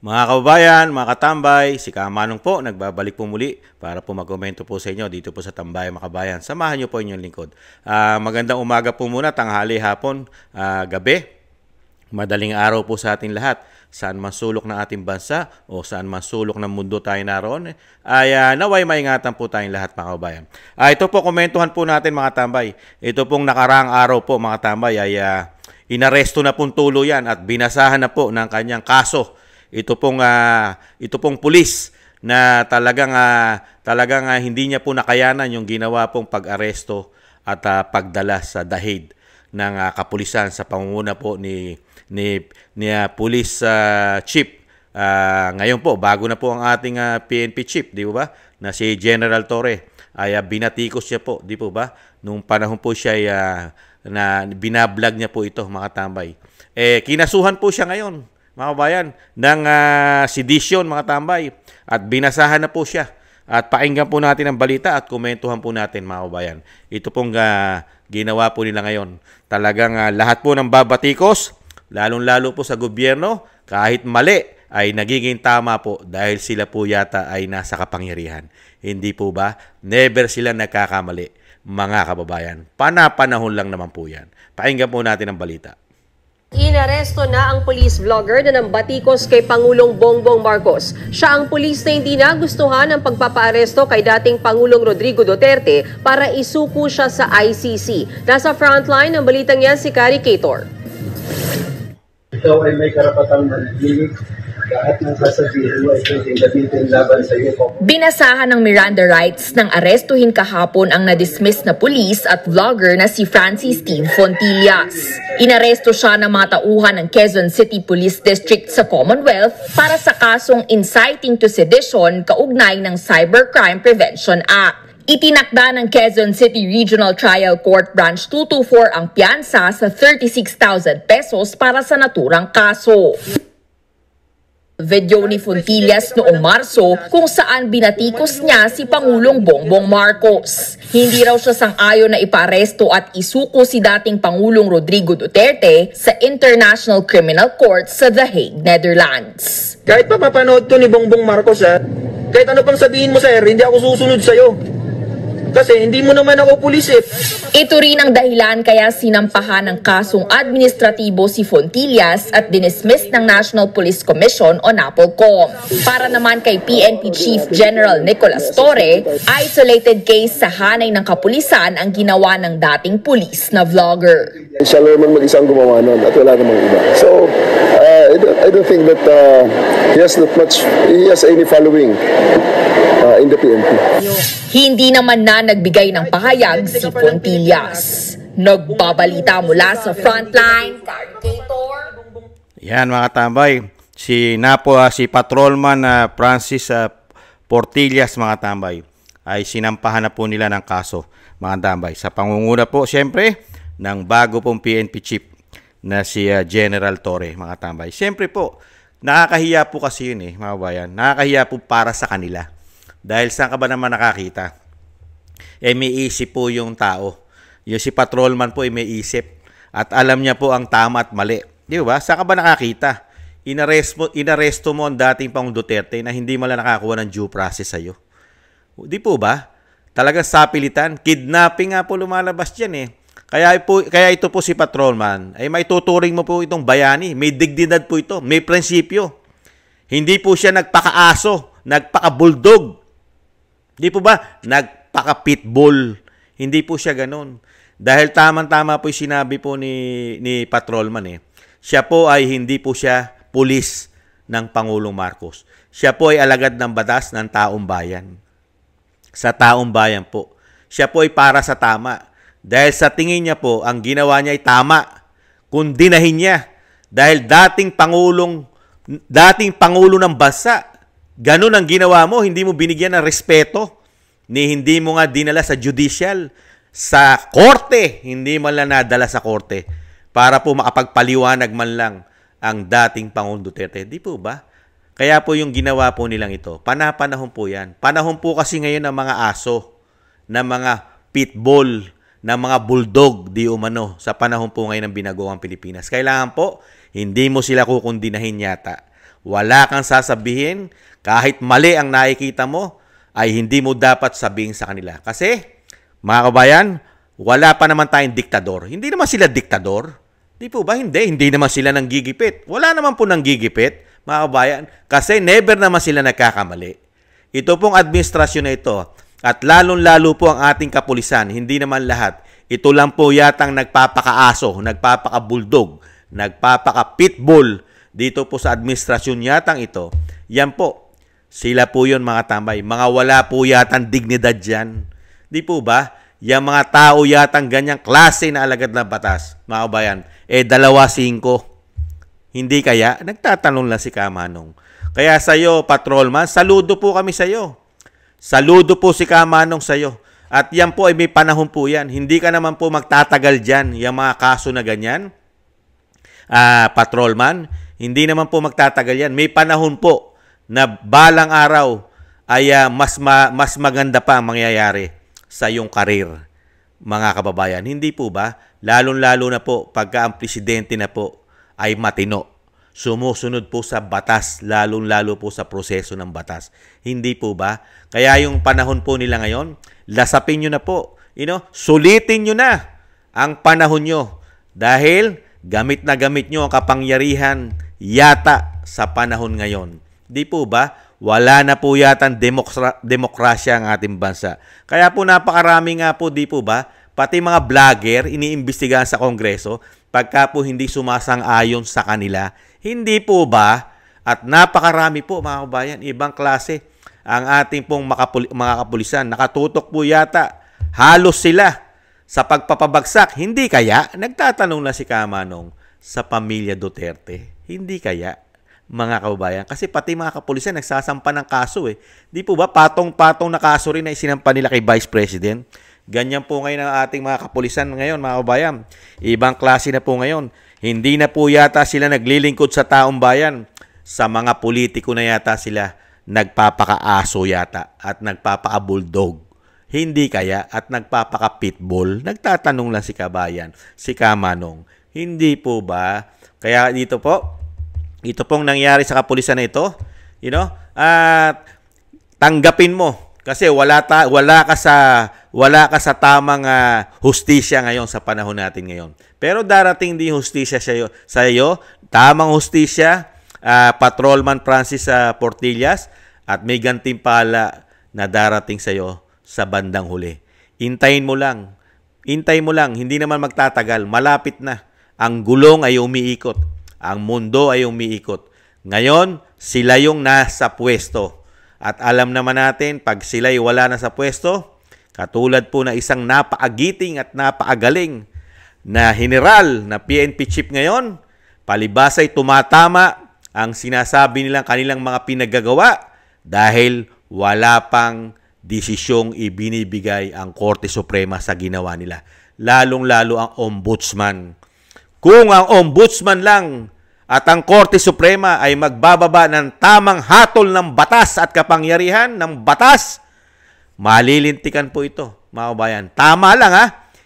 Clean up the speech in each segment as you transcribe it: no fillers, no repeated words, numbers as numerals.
Mga kababayan, mga katambay, si Kamanong po, nagbabalik po muli para po magkomento po sa inyo dito po sa Tambay mga kabayan. Samahan niyo po inyong lingkod. Magandang umaga po muna, tanghali, hapon, gabi. Madaling araw po sa ating lahat. Saan man sulok ng ating bansa o saan man sulok ng mundo tayo naroon, ay naway maingatan po tayong lahat mga kababayan. Ito po, komentuhan po natin mga tambay. Ito pong nakaraang araw po mga tambay ay inaresto na pong tuluyan at binasahan na po ng kanyang kaso. Ito pong pulis na talagang hindi niya po nakayanan yung ginawa pong pag-aresto at pagdala sa dahig ng kapulisan sa pangunguna po ni Police Chief. Ngayon po, bago na po ang ating PNP Chief, di ba? Na si General Torre ay binatikos niya po, di po ba? Nung panahon po siya na binablog niya po ito, mga tambay. Kinasuhan po siya ngayon, mga kabayan, ng sedition, mga tambay. At binasahan na po siya. At pakinggan po natin ang balita at komentuhan po natin, mga kabayan. Ito pong ginawa po nila ngayon. Talagang lahat po ng babatikos, lalong-lalo po sa gobyerno, kahit mali, ay nagiging tama po dahil sila po yata ay nasa kapangyarihan. Hindi po ba? Never sila nagkakamali, mga kababayan. Panahon lang naman po yan. Pakinggan po natin ang balita. Inaresto na ang police vlogger na nambatikos kay Pangulong Bongbong Marcos. Siya ang pulis na hindi nagustuhan ng pagpapaaresto kay dating Pangulong Rodrigo Duterte para isuko siya sa ICC. Nasa frontline ng balitang yan si Kari Cator. Ikaw ay may karapatang manahimik. Lahat ng sasabihin mo ay pwedeng gamitin laban sa iyo. Binasahan ng Miranda rights ng arestuhin kahapon ang na-dismiss na pulis at vlogger na si Francis Steve Fontillas. Inaresto siya ng mga tauhan ng Quezon City Police District sa Commonwealth para sa kasong inciting to sedition kaugnay ng Cybercrime Prevention Act. Itinakda ng Quezon City Regional Trial Court Branch 224 ang piyansa sa 36,000 pesos para sa naturang kaso. Video ni Fontillas noong Marso kung saan binatikos niya si Pangulong Bongbong Marcos. Hindi raw siya sang-ayon na iparesto at isuko si dating Pangulong Rodrigo Duterte sa International Criminal Court sa The Hague, Netherlands. Kahit pa mapanood to ni Bongbong Marcos, kahit ano pang sabihin mo, sir, hindi ako susunod sa'yo. Kasi hindi mo naman ako pulis eh. Ito rin ang dahilan kaya sinampahan ng kasong administratibo si Fontillas at dinismiss ng National Police Commission o NAPOLCOM. Para naman kay PNP Chief General Nicolas Torre, isolated case sa hanay ng kapulisan ang ginawa ng dating pulis na vlogger. Siya naman mag-isang gumawa nun at wala namang iba. So, I don't think that he has any following in the PNP. Hindi naman na nagbigay ng pahayag si Fontillas. Nagbabalita mula sa frontline, Yan mga tambay, si Patrolman Francis Portillas mga tambay ay sinampahan na po nila ng kaso mga tambay. Sa pangunguna po siyempre ng bago pong PNP Chief na si General Torre mga tambay. Siyempre po, nakakahiya po kasi yun mga bayan. Nakakahiya po para sa kanila. Dahil saan ka ba naman nakakita? May isip po yung tao. Yung si patrolman po may isip. At alam niya po ang tama at mali. Di ba? Saan ka ba nakakita? Inaresto mo ang dating Pangulong Duterte na hindi mo lang nakakuha ng due process sa'yo. Di po ba? Talagang sapilitan. Kidnapping nga po lumalabas dyan Kaya ito po si patrolman ay may tuturing mo po itong bayani. May dignidad po ito. May prinsipyo. Hindi po siya nagpakaaso. Nagpaka-bulldog. Di po ba? Nagpaka-pitbull. Hindi po siya ganun. Dahil tamang-tama po yung sinabi po ni patrolman Siya po ay hindi po siya pulis ng Pangulong Marcos. Siya po ay alagad ng batas ng taong bayan. Sa taong bayan po. Siya po ay para sa tama. Dahil sa tingin niya po, ang ginawa niya ay tama. Kung dinahin niya. Dahil dating Pangulo ng bansa. Ganun ang ginawa mo, hindi mo binigyan ng respeto, hindi mo nga dinala sa judicial, sa korte, hindi mo lang nadala sa korte para po makapagpaliwanag man lang ang dating Pangulong Duterte. Di po ba? Kaya po yung ginawa po nilang ito, panahon po yan. Panahon po kasi ngayon ng mga aso, ng mga pitbull, ng mga bulldog, di umano, sa panahon po ngayon ng binagoong Pilipinas. Kailangan po, hindi mo sila kukundinahin yata. Wala kang sasabihin, kahit mali ang nakikita mo, ay hindi mo dapat sabihin sa kanila. Kasi, mga kabayan, wala pa naman tayong diktador. Hindi naman sila diktador. Di po ba? Hindi naman sila nanggigipit. Wala naman po nanggigipit, mga kabayan, kasi never naman sila nagkakamali. Ito pong administrasyon na ito, at lalong-lalo po ang ating kapulisan, hindi naman lahat. Ito lang po yatang nagpapakaaso, nagpapakabuldog, nagpapaka-pitbull dito po sa administrasyon yatang ito. Yan po, sila po yun mga tambay. Mga wala po yatang dignidad dyan. Di po ba? Yung mga tao yatang ganyang klase na alagad ng batas, mga kabayan, 2-5. Hindi kaya? Nagtatanong lang si Kamanong. Kaya sa'yo, patrolman, saludo po kami sa'yo. Saludo po si Kamanong sa'yo. At yan po ay may panahon po yan. Hindi ka naman po magtatagal dyan, yung mga kaso na ganyan. Patrolman, hindi naman po magtatagal yan. May panahon po na balang araw ay mas maganda pa ang mangyayari sa iyong karir, mga kababayan. Hindi po ba? Lalong-lalo na po pagka ang presidente na po ay matino. Sumusunod po sa batas, lalong-lalo po sa proseso ng batas. Hindi po ba? Kaya yung panahon po nila ngayon, lasapin nyo na po. Sulitin nyo na ang panahon nyo. Dahil gamit na gamit nyo ang kapangyarihan yata sa panahon ngayon. Di po ba? Wala na po yata demokrasya ang ating bansa. Kaya po napakarami nga po, di po ba? Pati mga vlogger, iniimbestigahan sa Kongreso, pagka po hindi sumasang-ayon sa kanila. Hindi po ba? At napakarami po, mga kabayan, ibang klase ang ating pong mga kapulisan. Nakatutok po yata, halos sila sa pagpapabagsak. Hindi kaya? Nagtatanong na si Kamanong sa pamilya Duterte. Hindi kaya, mga kababayan? Kasi pati mga kapulisan nagsasampa ng kaso eh. Di po ba? Patong-patong na kaso rin na isinampa nila kay Vice President. Ganyan po ngayon ang ating mga kapulisan ngayon, mga kababayan. Ibang klase na po ngayon. Hindi na po yata sila naglilingkod sa taong bayan. Sa mga politiko na yata sila nagpapakaaso yata at nagpapaka-bulldog. Hindi kaya at nagpapaka-pitbull. Nagtatanong lang si kabayan, si Kamanong. Hindi po ba? Kaya dito po, ito pong nangyari sa kapulisan na ito, tanggapin mo. Kasi wala ka sa tamang hustisya ngayon sa panahon natin ngayon. Pero darating din hustisya sa iyo, tamang hustisya, Patrolman Francis Portillas, at may gantimpala na darating sa iyo sa bandang huli. Hintayin mo lang. Hintay mo lang, hindi naman magtatagal, malapit na. Ang gulong ay umiikot, ang mundo ay umiikot. Ngayon, sila yung nasa pwesto. At alam naman natin, pag sila'y wala na sa pwesto, katulad po na isang napaagiting at napaagaling na general na PNP chief ngayon, palibasa'y tumatama ang sinasabi nilang kanilang mga pinagagawa dahil wala pang desisyong ibinibigay ang Korte Suprema sa ginawa nila. Lalong-lalo ang ombudsman. Kung ang ombudsman lang at ang Korte Suprema ay magbababa ng tamang hatol ng batas at kapangyarihan ng batas, malilintikan po ito, mga kabayan. Tama lang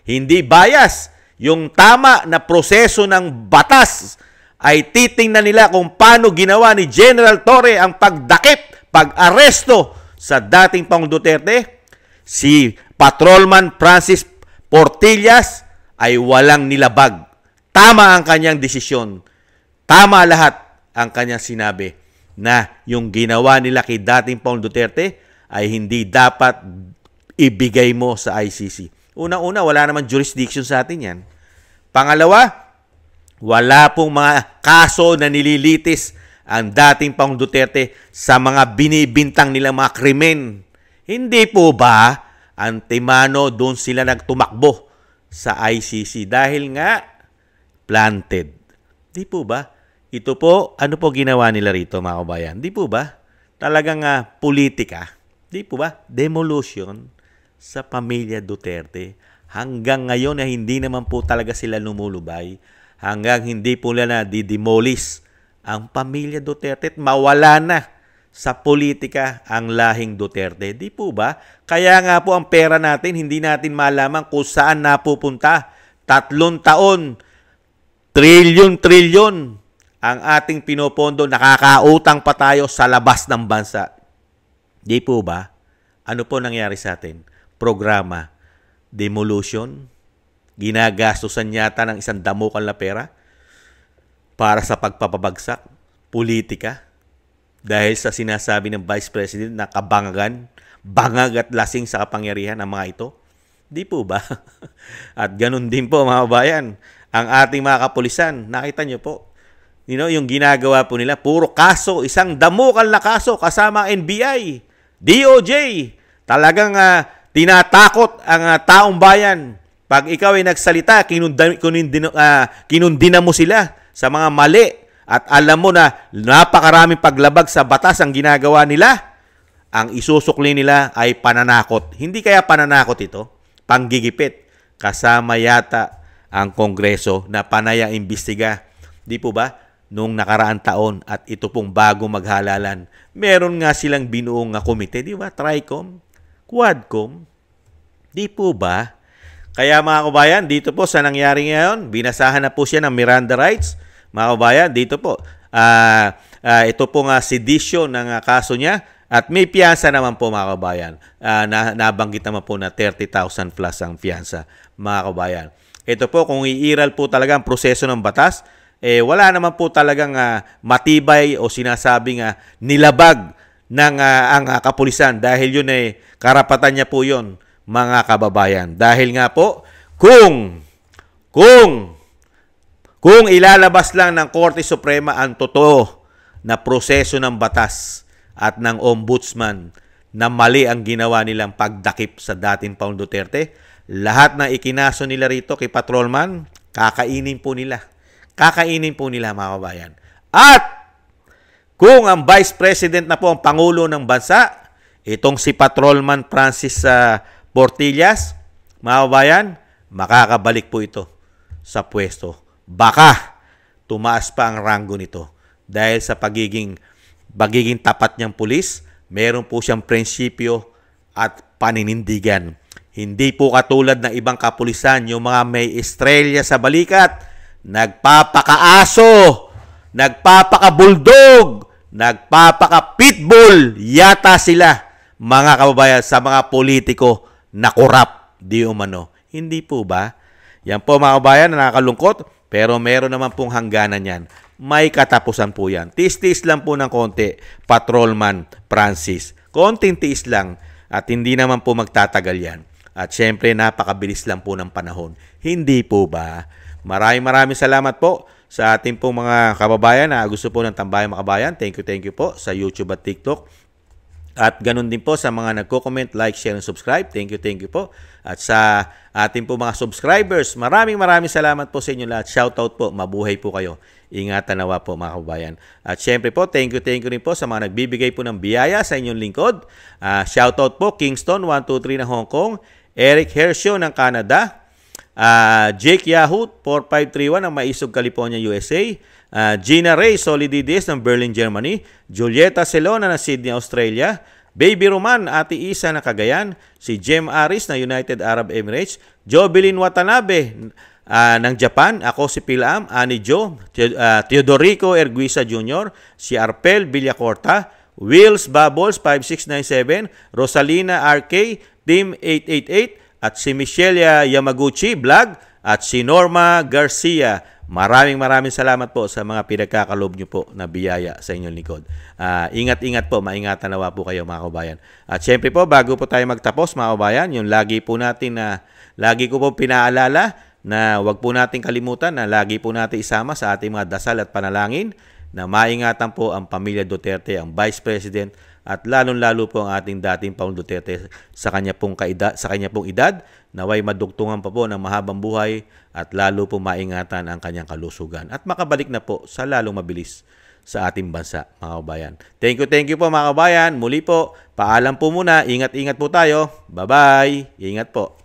hindi bias. Yung tama na proseso ng batas ay titingnan nila kung paano ginawa ni General Torre ang pagdakip, pag-aresto sa dating Pangulong Duterte. Si Patrolman Francis Portillas ay walang nilabag. Tama ang kanyang desisyon. Tama lahat ang kanyang sinabi na yung ginawa nila kay dating Pangulong Duterte ay hindi dapat ibigay mo sa ICC. Unang-una, wala naman jurisdiction sa atin yan. Pangalawa, wala pong mga kaso na nililitis ang dating Pangulong Duterte sa mga binibintang nilang mga krimen. Hindi po ba antemano doon sila nagtumakbo sa ICC dahil nga planted? Di po ba? Ito po, ano po ginawa nila rito, mga kabayan? Di po ba? Talagang politika. Di po ba? Demolition sa pamilya Duterte. Hanggang ngayon na hindi naman po talaga sila lumulubay. Hanggang hindi po nila na-demolish ang pamilya Duterte at mawala na sa politika ang lahing Duterte. Di po ba? Kaya nga po ang pera natin, hindi natin malaman kung saan napupunta. 3 taon, trilyon ang ating pinopondo, nakakautang pa tayo sa labas ng bansa. Di po ba? Ano po nangyari sa atin? Programa, demolition, ginagastusan yata ng isang damukal na pera para sa pagpapabagsak, politika, dahil sa sinasabi ng Vice President na kabangagan, bangag at lasing sa kapangyarihan ng mga ito. Di po ba? At ganun din po mga kabayan, ang ating mga kapulisan, nakita nyo po, yung ginagawa po nila, puro kaso, isang damukal na kaso kasama NBI, DOJ, talagang tinatakot ang taong bayan. Pag ikaw ay nagsalita, kinundina mo sila sa mga mali at alam mo na napakaraming paglabag sa batas ang ginagawa nila, ang isusukli nila ay pananakot. Hindi kaya pananakot ito? Panggigipit. Kasama yata ang Kongreso na panaya imbestiga. Di po ba? Nung nakaraang taon at ito pong bago maghalalan, meron nga silang binuong komite, di ba? Tricom, Quadcom. Di po ba? Kaya mga kabayan, dito po sa nangyari ngayon, binasahan na po siya ng Miranda rights. Mga kabayan, dito po, ito pong sedition ng kaso niya at may piyansa naman po mga kabayan. Nabanggit naman po na 30,000 plus ang piyansa mga kabayan. Ito po, kung iiral po talaga ang proseso ng batas, wala naman po talagang matibay o sinasabing nilabag ng ang kapulisan dahil yun karapatan niya po yun mga kababayan. Dahil nga po, kung ilalabas lang ng Korte Suprema ang totoo na proseso ng batas at ng ombudsman na mali ang ginawa nilang pagdakip sa dating Pangulong Duterte, lahat na ikinaso nila rito kay Patrolman, kakainin po nila. Kakainin po nila mga kabayan. At kung ang Vice President na po ang Pangulo ng bansa, itong si Patrolman Francis Portillas, mga kabayan, makakabalik po ito sa pwesto. Baka tumaas pa ang ranggo nito dahil sa pagiging tapat niyang pulis, meron po siyang prinsipyo at paninindigan. Hindi po katulad ng ibang kapulisan, yung mga may estrelya sa balikat, nagpapakaaso, nagpapakabuldog, nagpapaka-pitbull, yata sila, mga kababayan, sa mga politiko na korap, di umano. Hindi po ba? Yan po mga kababayan na nakakalungkot, pero meron naman pong hangganan yan. May katapusan po yan. Tiis-tiis lang po ng konti, Patrolman Francis. Konting tiis lang at hindi naman po magtatagal yan. At syempre, napakabilis lang po ng panahon. Hindi po ba? Maraming salamat po sa ating pong mga kababayan na gusto po ng Tambayang Makabayan. Thank you po sa YouTube at TikTok. At ganun din po sa mga nagko-comment, like, share, and subscribe. Thank you po. At sa ating po mga subscribers, maraming salamat po sa inyo lahat. Shoutout po, mabuhay po kayo. Ingatan nawa po mga kababayan. At syempre po, thank you rin po sa mga nagbibigay po ng biyaya sa inyong lingkod. Shoutout po, Kingston 123 ng Hong Kong, Eric Hershio ng Canada, Jake Yahoo 4531 ng Maisog, California, USA, Gina Ray Solidides ng Berlin, Germany, Julieta Celona ng Sydney, Australia, Baby Roman, Ate Isa ng Cagayan, si Jem Aris ng United Arab Emirates, Jovelyn Watanabe ng Japan, ako si Pilam, Ani Jo, Teodorico Erguisa Jr., si Arpel Villacorta, Wills Bubbles 5697, Rosalina RK, Team 888, at si Michelle Yamaguchi Vlog, at si Norma Garcia. Maraming salamat po sa mga pinagkakalob nyo po na biyaya sa inyong likod. Ingat po, maingatan nawa po kayo mga kabayan. At syempre po, bago po tayo magtapos mga kabayan, yung lagi ko po pinaalala na wag po natin kalimutan na lagi po natin isama sa ating mga dasal at panalangin na maingatan po ang pamilya Duterte, ang Vice President, at lalong-lalo po ang ating dating Pangulong Duterte sa kanya pong edad, naway madugtungan pa po ng mahabang buhay at lalo po maingatan ang kanyang kalusugan at makabalik na po sa lalong mabilis sa ating bansa, mga kabayan. Thank you po mga kabayan. Muli po, paalam po muna. Ingat po tayo. Bye-bye. Ingat po.